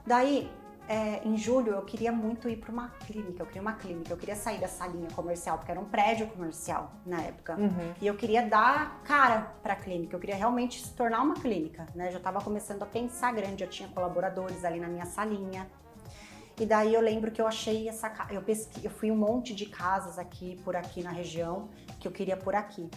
Daí, em julho, eu queria muito ir para uma clínica, eu queria sair da salinha comercial, porque era um prédio comercial na época. E eu queria dar cara para a clínica, eu queria realmente se tornar uma clínica, né? Já estava começando a pensar grande, eu tinha colaboradores ali na minha salinha. E daí eu lembro que eu achei essa casa, eu fui um monte de casas por aqui na região, que eu queria por aqui.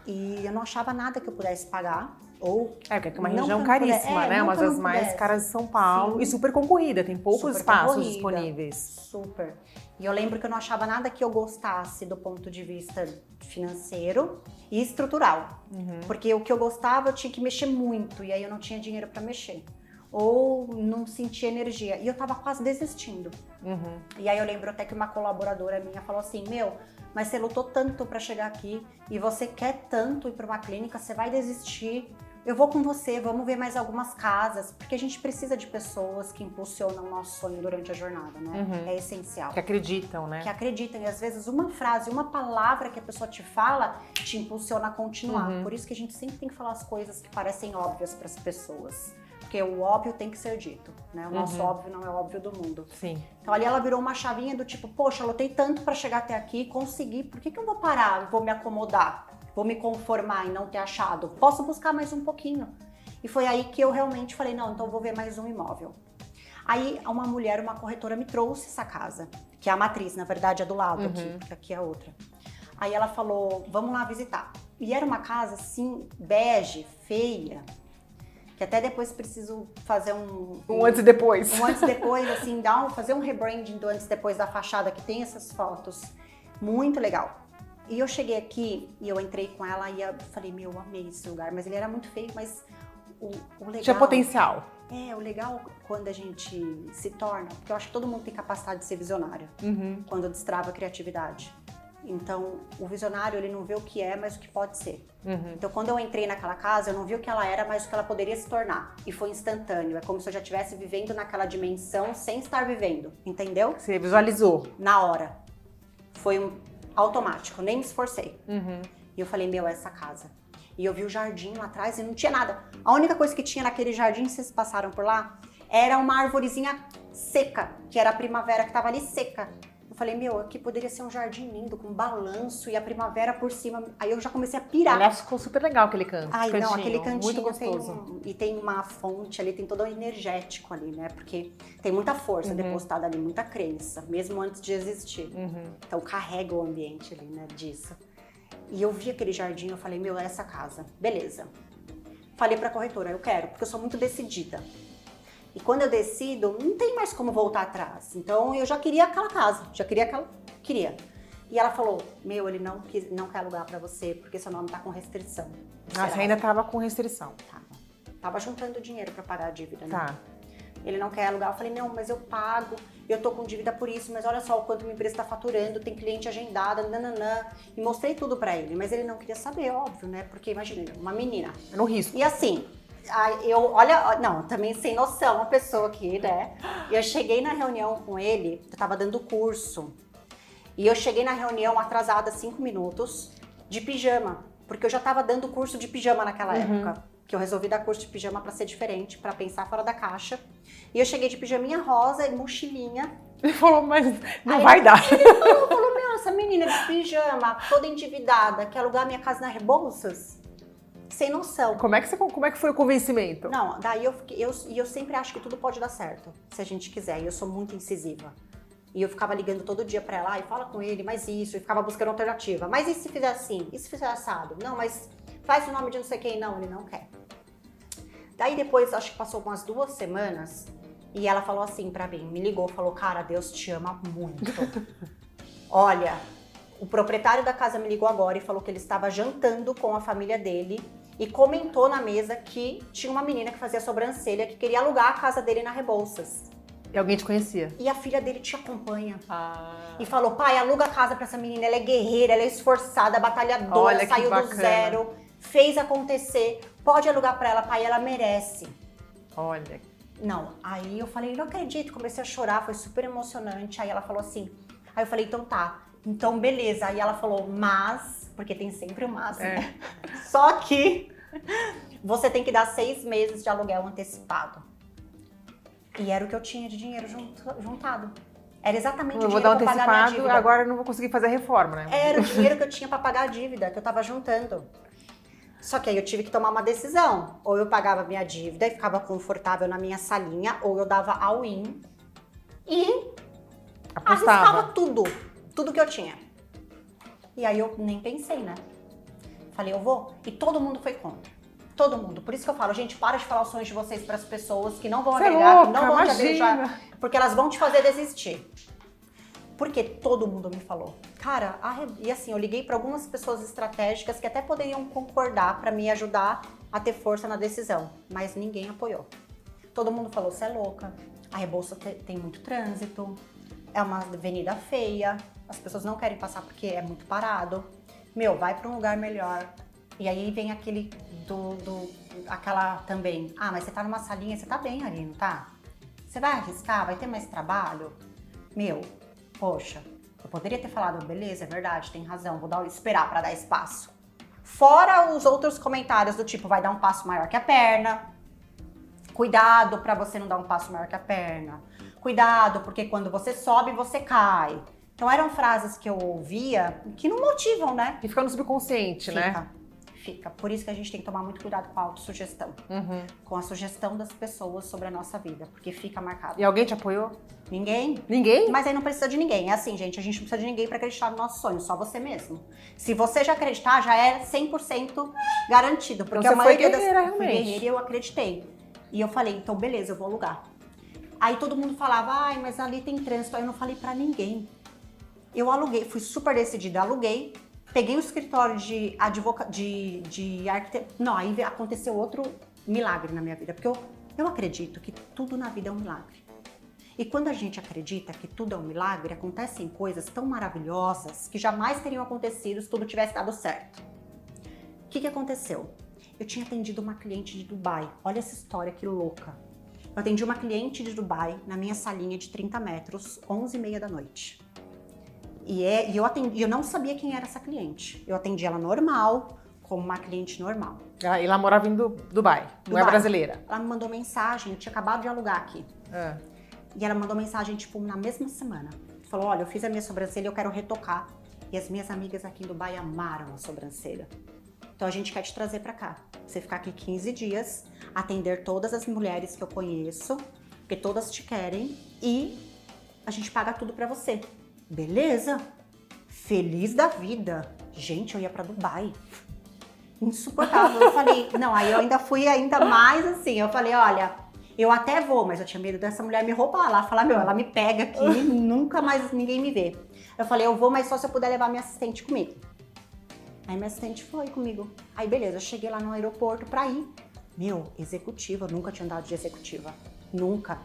E eu não achava nada que eu pudesse pagar. Porque é uma região caríssima, né? Uma das mais caras de São Paulo. Sim. E super concorrida, tem poucos espaços disponíveis. Super. E eu lembro que eu não achava nada que eu gostasse do ponto de vista financeiro e estrutural. Porque o que eu gostava eu tinha que mexer muito, e aí eu não tinha dinheiro para mexer. Ou não sentia energia. E eu tava quase desistindo. E aí eu lembro até que uma colaboradora minha falou assim, mas você lutou tanto para chegar aqui e você quer tanto ir para uma clínica, você vai desistir. Eu vou com você, vamos ver mais algumas casas, porque a gente precisa de pessoas que impulsionam o nosso sonho durante a jornada, né? É essencial. Que acreditam, né? Que acreditam, e às vezes uma frase, uma palavra que a pessoa te fala, te impulsiona a continuar. Por isso que a gente sempre tem que falar as coisas que parecem óbvias para as pessoas. Porque o óbvio tem que ser dito, né? O nosso óbvio não é óbvio do mundo. Sim. Então ali ela virou uma chavinha do tipo, poxa, eu lutei tanto para chegar até aqui, consegui, por que eu vou parar, vou me acomodar? Vou me conformar e não ter achado? Posso buscar mais um pouquinho. E foi aí que eu realmente falei, não, então eu vou ver mais um imóvel. Aí uma mulher, uma corretora me trouxe essa casa, que é a matriz, na verdade é do lado aqui, porque aqui é outra. Aí ela falou, vamos lá visitar. E era uma casa assim, bege, feia, que até depois preciso fazer um antes e depois. Um antes e depois, assim, fazer um rebranding do antes e depois da fachada, que tem essas fotos. Muito legal. E eu cheguei aqui e eu entrei com ela e eu falei, eu amei esse lugar. Mas ele era muito feio, mas o legal... Tinha potencial. O legal quando a gente se torna... Porque eu acho que todo mundo tem capacidade de ser visionário. Quando destrava a criatividade. Então, o visionário, ele não vê o que é, mas o que pode ser. Então, quando eu entrei naquela casa, eu não vi o que ela era, mas o que ela poderia se tornar. E foi instantâneo. É como se eu já estivesse vivendo naquela dimensão sem estar vivendo. Entendeu? Você visualizou. Na hora. Foi automático, nem me esforcei. E eu falei, essa casa. E eu vi o jardim lá atrás e não tinha nada. A única coisa que tinha naquele jardim, vocês passaram por lá, era uma arvorezinha seca, que era a primavera que tava ali seca. Eu falei, aqui poderia ser um jardim lindo, com balanço e a primavera por cima. Aí eu já comecei a pirar. Aliás, ficou super legal aquele cantinho. Aquele cantinho muito gostoso. Tem uma fonte ali, tem todo um energético ali, né? Porque tem muita força depositada ali, muita crença, mesmo antes de existir. Então carrega o ambiente ali, né, disso. E eu vi aquele jardim, eu falei, é essa casa. Beleza. Falei pra corretora, eu quero, porque eu sou muito decidida. E quando eu decido, não tem mais como voltar atrás. Então eu já queria aquela casa, queria. E ela falou, ele não quer alugar pra você, porque seu nome tá com restrição. Você ainda tava com restrição. Tava juntando dinheiro pra pagar a dívida, né? Tá. Ele não quer alugar. Eu falei, não, mas eu pago, eu tô com dívida por isso, mas olha só o quanto minha empresa tá faturando, tem cliente agendada, nananã. E mostrei tudo pra ele, mas ele não queria saber, óbvio, né? Porque imagina, uma menina. No risco. E assim... também sem noção, uma pessoa aqui, né? Eu cheguei na reunião com ele, eu tava dando curso. E eu cheguei na reunião atrasada 5 minutos, de pijama. Porque eu já tava dando curso de pijama naquela época. Que eu resolvi dar curso de pijama pra ser diferente, pra pensar fora da caixa. E eu cheguei de pijaminha rosa e mochilinha. Ele falou, mas não vai dar. Ele falou, essa menina de pijama, toda endividada, quer alugar minha casa na Rebouças? Sem noção. Como é que foi o convencimento? Não, daí eu sempre acho que tudo pode dar certo, se a gente quiser, e eu sou muito incisiva. E eu ficava ligando todo dia pra ela, e fala com ele, mas isso, e ficava buscando alternativa. Mas e se fizer assim? E se fizer assado? Não, mas faz o nome de não sei quem. Não, ele não quer. Daí depois, acho que passou umas 2 semanas, e ela falou assim pra mim, me ligou, falou, cara, Deus te ama muito. Olha, o proprietário da casa me ligou agora e falou que ele estava jantando com a família dele, e comentou na mesa que tinha uma menina que fazia sobrancelha que queria alugar a casa dele na Rebouças. E alguém te conhecia? E a filha dele te acompanha. E falou, pai, aluga a casa pra essa menina, ela é guerreira, ela é esforçada, batalhadora, olha, saiu do zero, fez acontecer, pode alugar pra ela, pai, ela merece. Olha. Não, aí eu falei, não acredito, comecei a chorar, foi super emocionante. Aí ela falou assim, aí eu falei, então tá, então beleza. Aí ela falou, mas, porque tem sempre o mas, né? Só que você tem que dar 6 meses de aluguel antecipado. E era o que eu tinha de dinheiro juntado. Era exatamente o dinheiro pra pagar minha dívida. Eu vou dar um antecipado, agora eu não vou conseguir fazer a reforma, né? Era o dinheiro que eu tinha pra pagar a dívida, que eu tava juntando. Só que aí eu tive que tomar uma decisão. Ou eu pagava minha dívida e ficava confortável na minha salinha, ou eu dava all-in e arriscava tudo que eu tinha. E aí eu nem pensei, né? Falei, eu vou. E todo mundo foi contra. Todo mundo. Por isso que eu falo, gente, para de falar os sonhos de vocês para as pessoas que não vão agregar, que não vão te agregar, porque elas vão te fazer desistir. Porque todo mundo me falou. Cara, e assim, eu liguei para algumas pessoas estratégicas que até poderiam concordar para me ajudar a ter força na decisão, mas ninguém apoiou. Todo mundo falou, você é louca, a Rebouças tem muito trânsito, é uma avenida feia, as pessoas não querem passar porque é muito parado. Meu, vai para um lugar melhor. E aí vem aquela também, mas você tá numa salinha, você tá bem ali, não tá? Você vai arriscar, vai ter mais trabalho? Meu, poxa, eu poderia ter falado, beleza, é verdade, tem razão, vou esperar pra dar espaço. Fora os outros comentários do tipo, vai dar um passo maior que a perna, cuidado pra você não dar um passo maior que a perna, cuidado porque quando você sobe, você cai. Então eram frases que eu ouvia que não motivam, né? E fica no subconsciente, né? Fica. Por isso que a gente tem que tomar muito cuidado com a autossugestão. Com a sugestão das pessoas sobre a nossa vida, porque fica marcado. E alguém te apoiou? Ninguém. Ninguém? Mas aí não precisa de ninguém. É assim, gente, a gente não precisa de ninguém para acreditar no nosso sonho, só você mesmo. Se você já acreditar, já é 100% garantido. Porque então, a maioria foi guerreira, realmente. Fui guerreira e eu acreditei. E eu falei, então beleza, eu vou alugar. Aí todo mundo falava, mas ali tem trânsito. Aí eu não falei para ninguém. Eu aluguei, fui super decidida, aluguei. Peguei o escritório de arquiteto. Não, aí aconteceu outro milagre na minha vida. Porque eu acredito que tudo na vida é um milagre. E quando a gente acredita que tudo é um milagre, acontecem coisas tão maravilhosas que jamais teriam acontecido se tudo tivesse dado certo. O que aconteceu? Eu tinha atendido uma cliente de Dubai. Olha essa história que louca. Eu atendi uma cliente de Dubai na minha salinha de 30 metros, 11h30 da noite. E eu não sabia quem era essa cliente. Eu atendi ela normal, como uma cliente normal. E ela morava em Dubai, não é brasileira. Ela me mandou mensagem, eu tinha acabado de alugar aqui. E ela mandou mensagem, tipo, na mesma semana. Falou, olha, eu fiz a minha sobrancelha e eu quero retocar. E as minhas amigas aqui em Dubai amaram a sobrancelha. Então a gente quer te trazer pra cá. Você ficar aqui 15 dias, atender todas as mulheres que eu conheço, porque todas te querem, e a gente paga tudo pra você. Beleza? Feliz da vida. Gente, eu ia pra Dubai. Insuportável. Eu falei, não, aí eu ainda fui mais assim. Eu falei, olha, eu até vou, mas eu tinha medo dessa mulher me roubar lá. Falar, ela me pega aqui, nunca mais ninguém me vê. Eu falei, eu vou, mas só se eu puder levar minha assistente comigo. Aí minha assistente foi comigo. Aí beleza, eu cheguei lá no aeroporto pra ir. Executiva, eu nunca tinha andado de executiva. Nunca.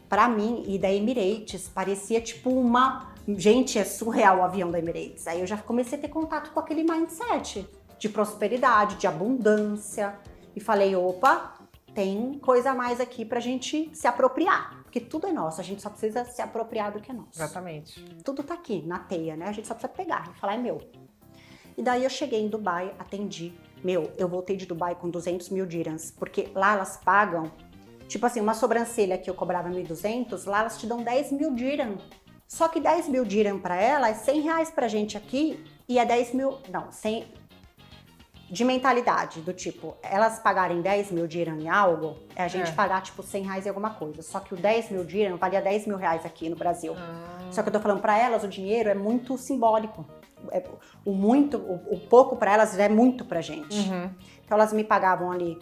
Pra mim, e da Emirates, parecia tipo uma... Gente, é surreal o avião da Emirates. Aí eu já comecei a ter contato com aquele mindset de prosperidade, de abundância. E falei, opa, tem coisa a mais aqui pra gente se apropriar. Porque tudo é nosso, a gente só precisa se apropriar do que é nosso. Exatamente. Tudo tá aqui, na teia, né? A gente só precisa pegar e falar, é meu. E daí eu cheguei em Dubai, atendi. Eu voltei de Dubai com 200 mil dirhams. Porque lá elas pagam, tipo assim, uma sobrancelha que eu cobrava 1.200, lá elas te dão 10 mil dirhams. Só que 10 mil dirham pra ela é 100 reais pra gente aqui e é 10 mil... Não, 100... De mentalidade, do tipo, elas pagarem 10 mil dirham em algo, é a gente pagar tipo 100 reais em alguma coisa. Só que o 10 mil dirham valia 10 mil reais aqui no Brasil. Só que eu tô falando pra elas, o dinheiro é muito simbólico. O pouco pra elas é muito pra gente. Então elas me pagavam ali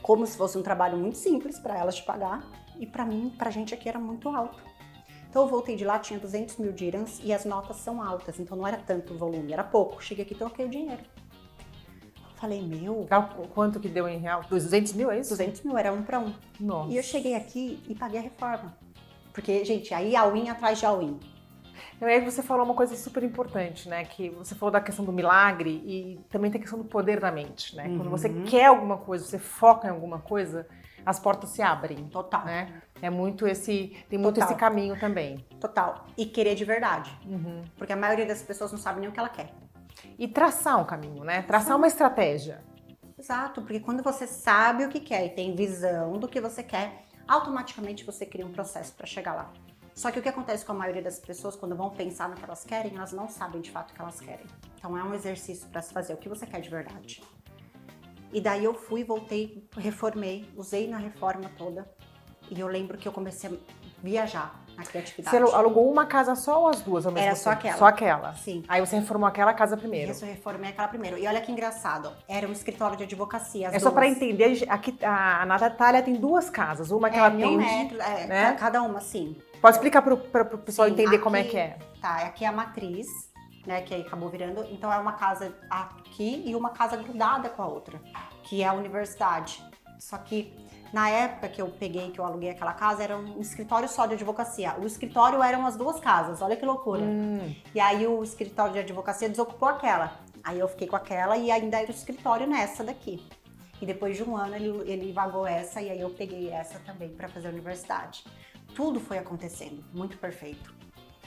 como se fosse um trabalho muito simples pra elas de pagar. E pra mim, pra gente aqui era muito alto. Então eu voltei de lá, tinha 200 mil dirhams e as notas são altas. Então não era tanto volume, era pouco. Cheguei aqui e troquei o dinheiro. Falei, Quanto que deu em real? 200 mil, é isso? 200 mil, era 1 para 1. Nossa. E eu cheguei aqui e paguei a reforma. Porque, gente, aí all-in atrás de all-in. E aí você falou uma coisa super importante, né? Que você falou da questão do milagre e também tem a questão do poder da mente, né? Quando você quer alguma coisa, você foca em alguma coisa, as portas se abrem. Total. Né? Tem muito esse caminho também. Total. E querer de verdade. Porque a maioria das pessoas não sabe nem o que ela quer. E traçar um caminho, né? Traçar uma estratégia. Exato, porque quando você sabe o que quer e tem visão do que você quer, automaticamente você cria um processo para chegar lá. Só que o que acontece com a maioria das pessoas, quando vão pensar no que elas querem, elas não sabem de fato o que elas querem. Então é um exercício para se fazer o que você quer de verdade. E daí eu fui, voltei, reformei, usei na reforma toda. E eu lembro que eu comecei a viajar na criatividade. Você alugou uma casa só ou as duas ao mesmo Era tempo? só aquela. Só aquela? Sim. Aí você reformou aquela casa primeiro? Isso, eu reformei aquela primeiro. E olha que engraçado, era um escritório de advocacia. É só para entender, aqui a Natália tem duas casas, uma que ela atende, 1.000 metros, né? Cada uma, sim. Pode explicar para o pessoal Sim, entender aqui, como é que é? Tá, aqui é a matriz, né, que aí acabou virando. Então é uma casa aqui e uma casa grudada com a outra, que é a universidade. Só que na época que eu peguei, que eu aluguei aquela casa, era um escritório só de advocacia. O escritório eram as duas casas, olha que loucura. E aí o escritório de advocacia desocupou aquela. Aí eu fiquei com aquela e ainda era o escritório nessa daqui. E depois de um ano ele vagou essa e aí eu peguei essa também para fazer a universidade. Tudo foi acontecendo, muito perfeito.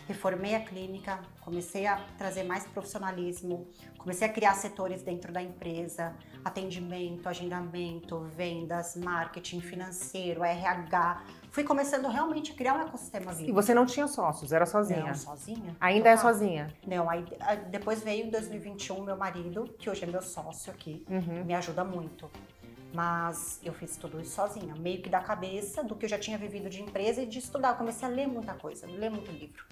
Reformei a clínica, comecei a trazer mais profissionalismo, comecei a criar setores dentro da empresa, atendimento, agendamento, vendas, marketing financeiro, RH. Fui começando realmente a criar um ecossistema vivo. E você não tinha sócios, era sozinha? Não, sozinha. Ainda é Total. sozinha? Não, aí depois veio em 2021 meu marido, que hoje é meu sócio aqui, me ajuda muito. Mas eu fiz tudo isso sozinha, meio que da cabeça do que eu já tinha vivido de empresa e de estudar. Eu comecei a ler muita coisa, ler muito livro.